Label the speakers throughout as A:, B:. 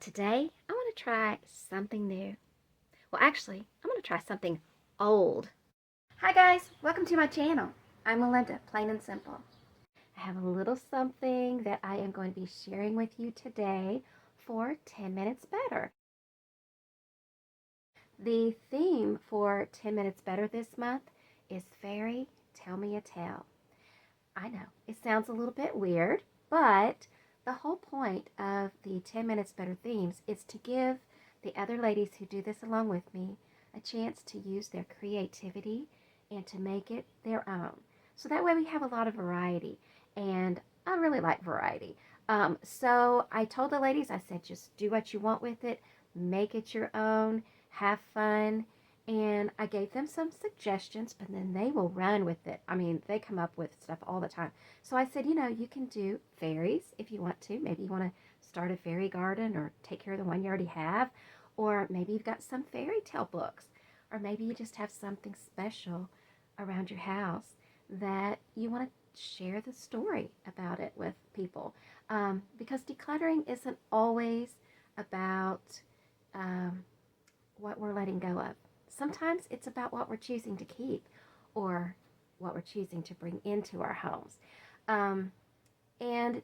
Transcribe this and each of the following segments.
A: Today, I want to try something new. Well, actually, I'm going to try something old. Hi guys, welcome to my channel. I'm Melinda, plain and simple. I have a little something that I am going to be sharing with you today for 10 Minutes Better. The theme for 10 Minutes Better this month is Fairy, Tell Me a Tale. I know, it sounds a little bit weird, but the whole point of the 10 Minutes Better themes is to give the other ladies who do this along with me a chance to use their creativity and to make it their own. So that way we have a lot of variety, and I really like variety. So I told the ladies, I said, just do what you want with it, make it your own, have fun, and I gave them some suggestions, but then they will run with it. I mean, they come up with stuff all the time. So I said, you can do fairies if you want to. Maybe you want to start a fairy garden or take care of the one you already have. Or maybe you've got some fairy tale books. Or maybe you just have something special around your house that you want to share the story about it with people. Because decluttering isn't always about what we're letting go of. Sometimes it's about what we're choosing to keep or what we're choosing to bring into our homes. And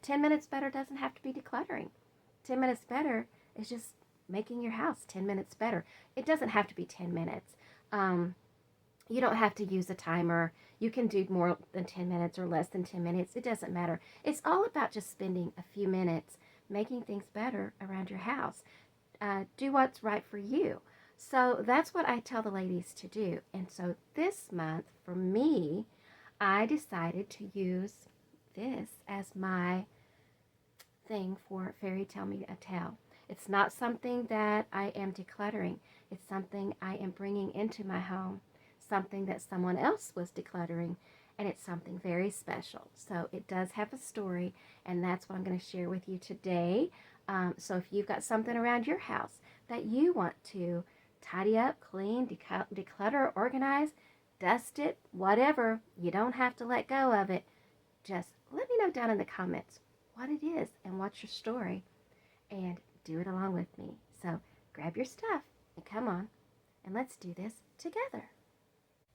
A: 10 Minutes Better doesn't have to be decluttering. 10 Minutes Better is just making your house 10 minutes better. It doesn't have to be 10 minutes. You don't have to use a timer. You can do more than 10 minutes or less than 10 minutes. It doesn't matter. It's all about just spending a few minutes making things better around your house. Do what's right for you. So that's what I tell the ladies to do. And so this month, for me, I decided to use this as my thing for Fairy Tell Me a Tale. It's not something that I am decluttering. It's something I am bringing into my home, something that someone else was decluttering, and it's something very special. So it does have a story, and that's what I'm going to share with you today. So if you've got something around your house that you want to tidy up, clean, declutter, organize, dust it, whatever, you don't have to let go of it. Just let me know down in the comments what it is and what's your story, and do it along with me. So grab your stuff and come on, and let's do this together.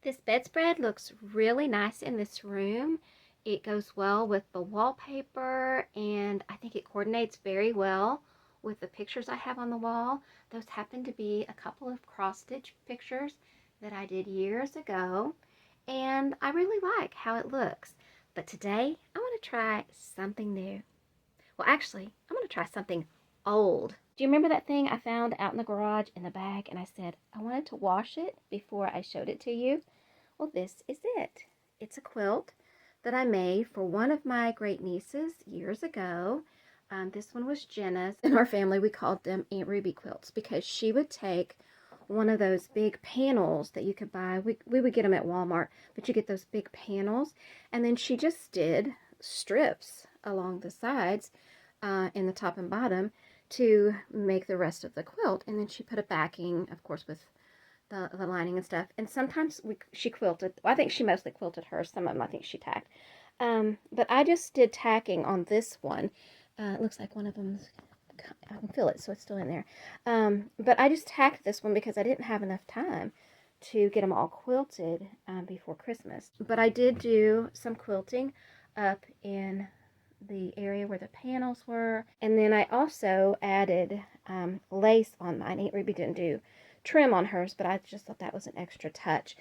A: This bedspread looks really nice in this room. It goes well with the wallpaper, and I think it coordinates very well with the pictures I have on the wall. Those happen to be a couple of cross-stitch pictures that I did years ago, and I really like how it looks. But today, I want to try something new. Well, actually, I'm going to try something old. Do you remember that thing I found out in the garage in the bag, and I said I wanted to wash it before I showed it to you? Well, this is it. It's a quilt that I made for one of my great nieces years ago. This one was Jenna's. In our family, we called them Aunt Ruby quilts because she would take one of those big panels that you could buy. We would get them at Walmart, but you get those big panels. And then she just did strips along the sides in the top and bottom to make the rest of the quilt. And then she put a backing, of course, with the lining and stuff. And sometimes she quilted. Well, I think she mostly quilted hers. Some of them I think she tacked. But I just did tacking on this one. It looks like one of them's, I can feel it, so it's still in there. But I just tacked this one because I didn't have enough time to get them all quilted before Christmas. But I did do some quilting up in the area where the panels were. And then I also added lace on mine. Aunt Ruby didn't do trim on hers, but I just thought that was an extra touch.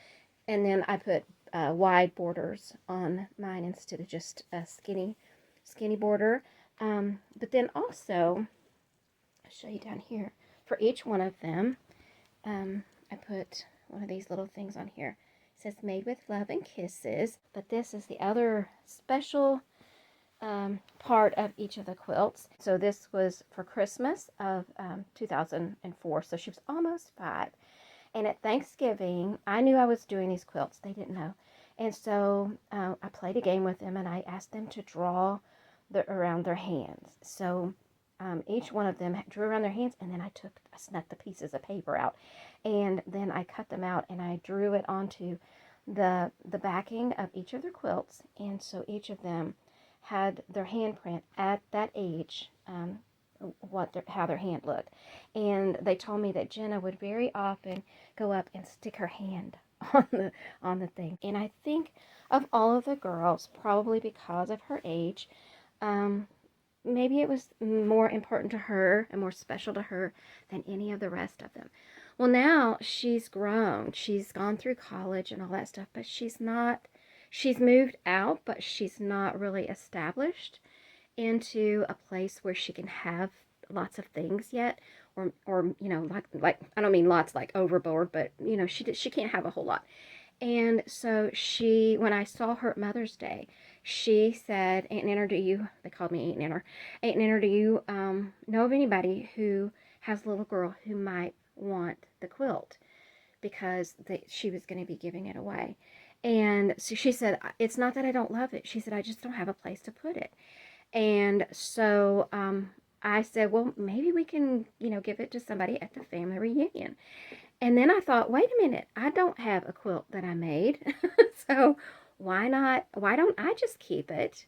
A: And then I put wide borders on mine instead of just a skinny border. But then also, I'll show you down here, for each one of them, I put one of these little things on here. It says made with love and kisses, but this is the other special part of each of the quilts. So this was for Christmas of 2004, so she was almost 5. And at Thanksgiving, I knew I was doing these quilts. They didn't know. And so I played a game with them, and I asked them to draw around their hands. So each one of them drew around their hands, and then I snuck the pieces of paper out, and then I cut them out, and I drew it onto the backing of each of their quilts. And so each of them had their handprint at that age how their hand looked. And they told me that Jenna would very often go up and stick her hand on the thing. And I think of all of the girls, probably because of her age, maybe it was more important to her and more special to her than any of the rest of them. Well, now she's grown. She's gone through college and all that stuff, but she's moved out, but she's not really established into a place where she can have lots of things yet, or you know, like I don't mean lots like overboard, but you know, she can't have a whole lot. And so when I saw her at Mother's Day, she said, Aunt Nanner, do you, they called me Aunt Nanner, do you know of anybody who has a little girl who might want the quilt? Because she was going to be giving it away. And so she said, it's not that I don't love it. She said, I just don't have a place to put it. And so I said, well, maybe we can, you know, give it to somebody at the family reunion. And then I thought, wait a minute, I don't have a quilt that I made. So why don't I just keep it?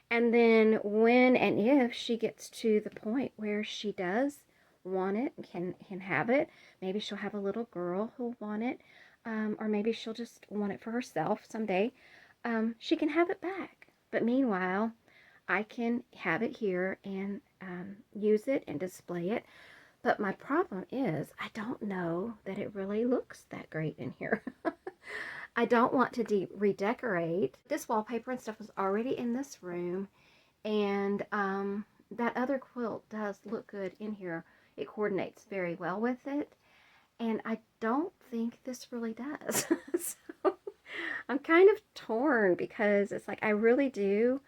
A: And then when and if she gets to the point where she does want it, can have it, maybe she'll have a little girl who'll want it, or maybe she'll just want it for herself someday, she can have it back. But meanwhile, I can have it here and use it and display it. But my problem is I don't know that it really looks that great in here. I don't want to redecorate. This wallpaper and stuff was already in this room, and that other quilt does look good in here. It coordinates very well with it, and I don't think this really does. So I'm kind of torn because it's like I really do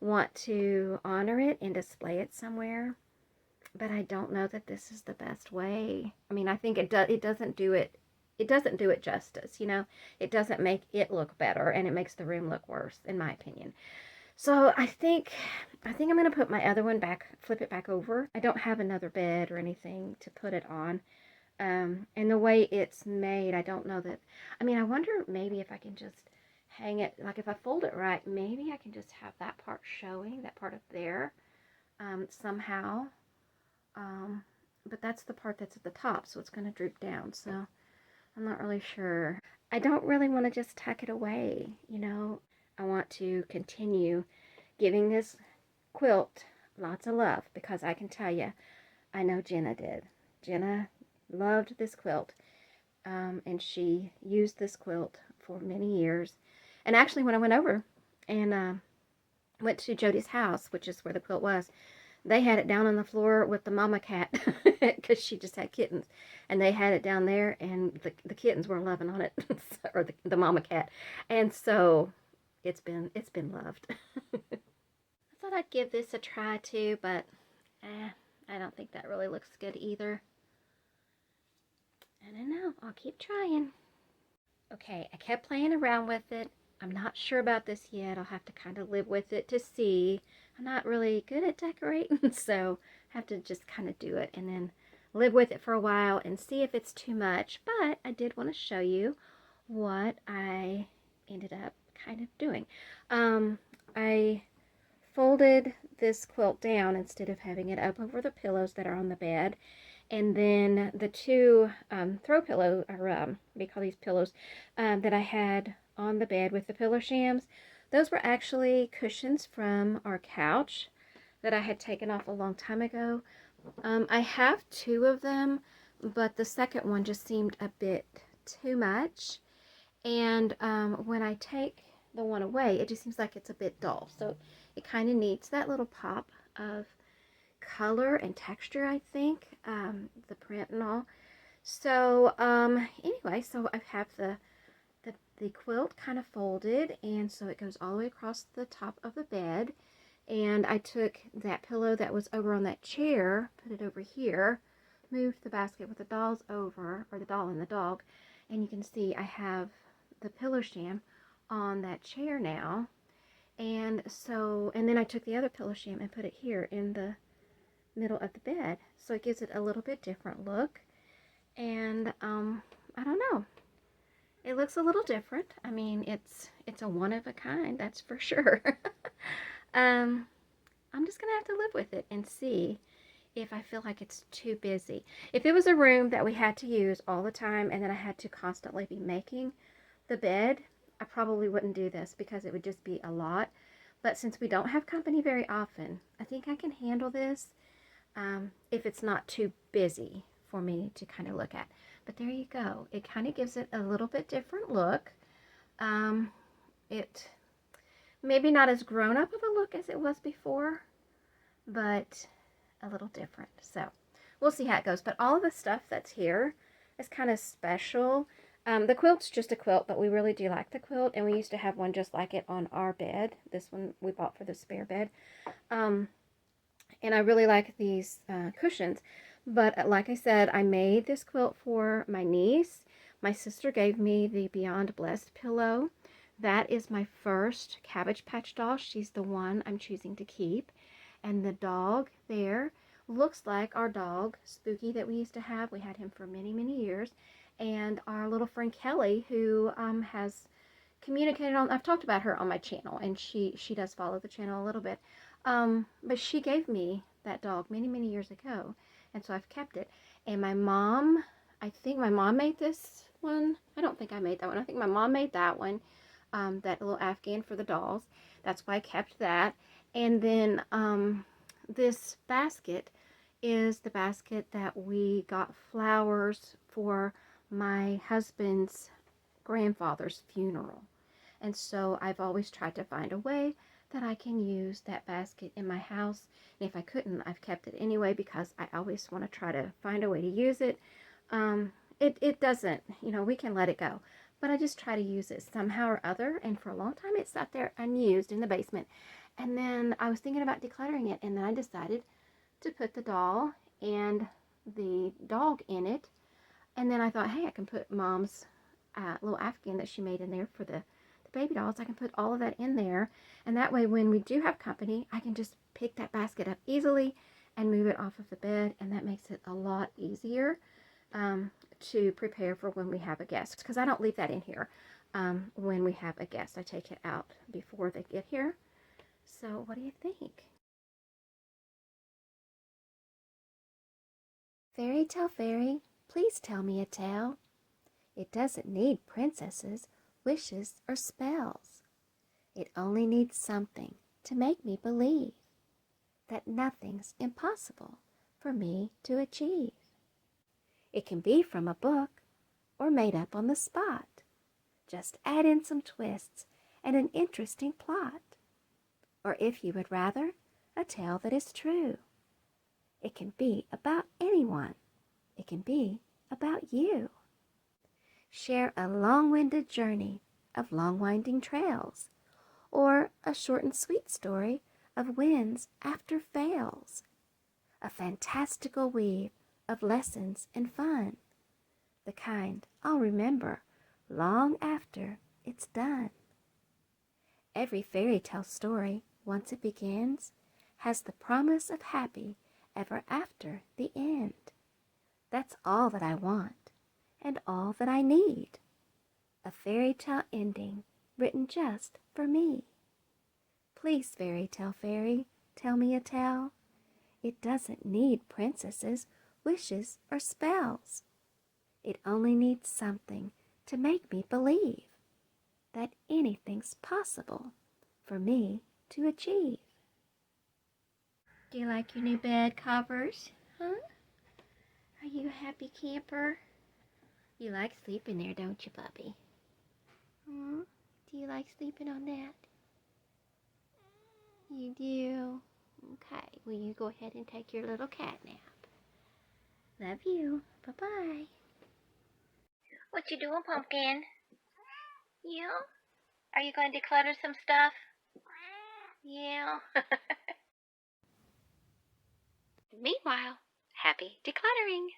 A: want to honor it and display it somewhere, but I don't know that this is the best way. I mean, I think it doesn't do it justice, you know. It doesn't make it look better, and it makes the room look worse, in my opinion. So I think I'm going to put my other one back, flip it back over. I don't have another bed or anything to put it on. And the way it's made, I don't know that, I mean, I wonder maybe if I can just hang it, like if I fold it right, maybe I can just have that part showing, that part up there, somehow. But that's the part that's at the top, so it's going to droop down, so I'm not really sure. I don't really want to just tuck it away, you know. I want to continue giving this quilt lots of love, because I can tell you, I know Jenna did. Jenna loved this quilt, and she used this quilt for many years. And actually, when I went over and went to Jody's house, which is where the quilt was, they had it down on the floor with the mama cat, because she just had kittens, and they had it down there, and the kittens were loving on it, or the mama cat, and so it's been loved. I thought I'd give this a try too, but I don't think that really looks good either. I don't know. I'll keep trying. Okay, I kept playing around with it. I'm not sure about this yet. I'll have to kind of live with it to see. I'm not really good at decorating, so I have to just kind of do it and then live with it for a while and see if it's too much. But I did want to show you what I ended up kind of doing. I folded this quilt down instead of having it up over the pillows that are on the bed. And then the two throw pillow, or what do you call these pillows, that I had on the bed with the pillow shams, those were actually cushions from our couch that I had taken off a long time ago. I have two of them, but the second one just seemed a bit too much. And when I take the one away, it just seems like it's a bit dull. So it kind of needs that little pop of color and texture, I think, the print and all. So anyway, so I have the quilt kind of folded, and so it goes all the way across the top of the bed. And I took that pillow that was over on that chair, put it over here, moved the basket with the dolls over, or the doll and the dog, and you can see I have the pillow sham on that chair now. And so, and then I took the other pillow sham and put it here in the middle of the bed, so it gives it a little bit different look. And I don't know, it looks a little different. I mean, it's a one of a kind, that's for sure. I'm just gonna have to live with it and see if I feel like it's too busy. If it was a room that we had to use all the time and then I had to constantly be making the bed, I probably wouldn't do this because it would just be a lot. But since we don't have company very often, I think I can handle this if it's not too busy for me to kind of look at. But there you go. It kind of gives it a little bit different look. It maybe not as grown up of a look as it was before, but a little different. So we'll see how it goes. But all of the stuff that's here is kind of special. The quilt's just a quilt, but we really do like the quilt, and we used to have one just like it on our bed. This one we bought for the spare bed. And I really like these cushions. But like I said, I made this quilt for my niece. My sister gave me the Beyond Blessed pillow. That is my first Cabbage Patch doll. She's the one I'm choosing to keep. And the dog there looks like our dog, Spooky, that we used to have. We had him for many, many years. And our little friend Kelly, who has communicated on, I've talked about her on my channel, and she does follow the channel a little bit. But she gave me that dog many, many years ago, and so I've kept it. And my mom, I think my mom made this one. I don't think I made that one. I think my mom made that one, that little Afghan for the dolls. That's why I kept that. And then this basket is the basket that we got flowers for my husband's grandfather's funeral. And so I've always tried to find a way that I can use that basket in my house. And if I couldn't, I've kept it anyway because I always want to try to find a way to use it. It doesn't, you know, we can let it go. But I just try to use it somehow or other. And for a long time, it sat there unused in the basement. And then I was thinking about decluttering it. And then I decided to put the doll and the dog in it. And then I thought, hey, I can put Mom's little Afghan that she made in there for the baby dolls. I can put all of that in there, and that way when we do have company, I can just pick that basket up easily and move it off of the bed, and that makes it a lot easier to prepare for when we have a guest, because I don't leave that in here when we have a guest. I take it out before they get here. So what do you think? Fairy tale fairy, please tell me a tale. It doesn't need princesses, wishes, or spells. It only needs something to make me believe that nothing's impossible for me to achieve. It can be from a book or made up on the spot. Just add in some twists and an interesting plot. Or if you would rather, a tale that is true. It can be about anyone. It can be about you. Share a long-winded journey of long-winding trails, or a short and sweet story of wins after fails. A fantastical weave of lessons and fun, the kind I'll remember long after it's done. Every fairy tale story, once it begins, has the promise of happy ever after the end. That's all that I want, and all that I need. A fairy tale ending written just for me. Please, fairy tale fairy, tell me a tale. It doesn't need princesses, wishes, or spells. It only needs something to make me believe that anything's possible for me to achieve. Do you like your new bed covers? Huh? Are you a happy camper? You like sleeping there, don't you, puppy? Hmm? Do you like sleeping on that? You do? Okay, well, you go ahead and take your little cat nap. Love you. Bye-bye. What you doing, Pumpkin? Yeah? Are you going to declutter some stuff? Yeah. Meanwhile, happy decluttering.